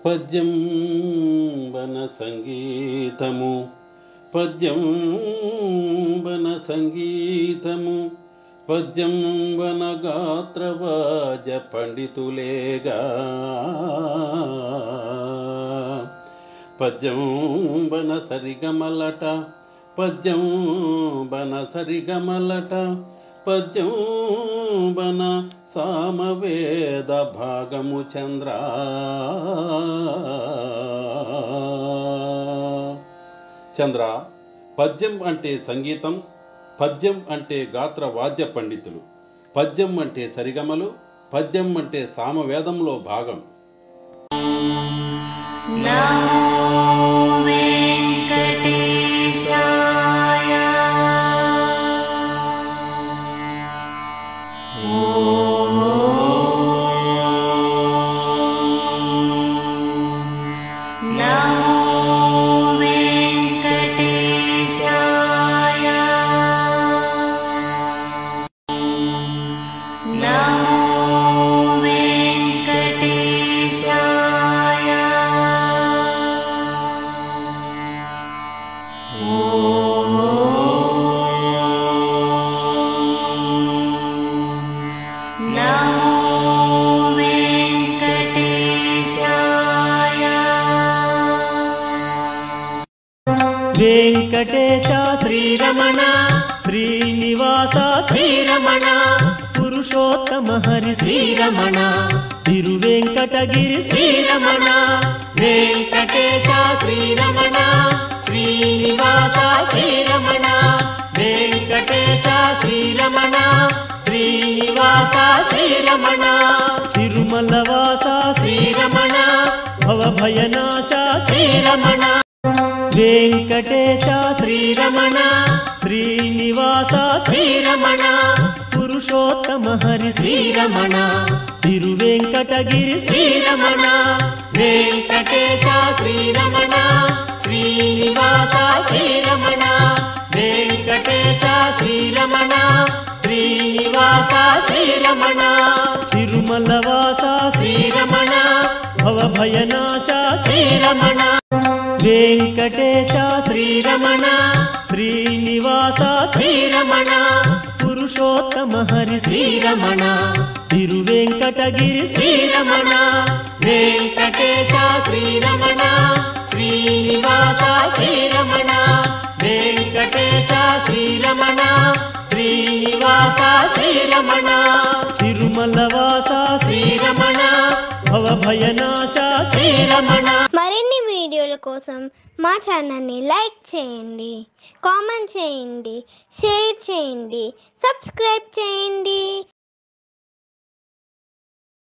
పద్యం వన సంగీతము పద్యం వన సంగీతము పద్యం వన గాత్రవాజ పండితులేగా పద్యం వన సరిగమలట పద్యం వన సరిగమలట పద్యం వన సామవేద భాగము చంద్ర చంద్ర పద్యం అంటే సంగీతం, పద్యం అంటే గాత్ర వాద్య పండితులు, పద్యం అంటే సరిగమలు, పద్యం అంటే సామవేదంలో భాగం. వెంకటేశ శ్రీరమణ శ్రీనివాస శ్రీరమణ పురుషోత్తమ హరి శ్రీరమణ తిరువెంకటగిరి శ్రీరమణ వెంకటేశ శ్రీరమణ శ్రీనివాస శ్రీరమణ వెంకటేశ శ్రీరమణ శ్రీనివాస శ్రీరమణ తిరుమల వాస శ్రీరమణ భవభయనాశ శ్రీరమణ వెంకటేశ శ్రీరమణ శ్రీనివాస శ్రీరమణ పురుషోత్తమ హరి శ్రీరమణ తిరువెంకటగిరి శ్రీరమణ వెంకటేశ శ్రీరమణ శ్రీనివాస శ్రీరమణ వెంకటేశ శ్రీరమణ శ్రీనివాస శ్రీరమణ తిరుమల వాస శ్రీరమణ భవభయనాశ శ్రీరమణ వెంకటేశ శ్రీరమణ శ్రీనివాస శ్రీరమణ పురుషోత్తమ హరి శ్రీరమణ తిరువెంకటగిరి శ్రీరమణ వెంకటేశ శ్రీరమణ శ్రీనివాస శ్రీరమణ వెంకటేశ శ్రీరమణ శ్రీనివాస శ్రీరమణ తిరుమల వాస శ్రీరమణ భవభయనాశ శ్రీరమణ. మరిన్ని వీడియోల కోసం మా ఛానల్ని లైక్ చేయండి, కామెంట్ చేయండి, షేర్ చేయండి, సబ్స్క్రైబ్ చేయండి.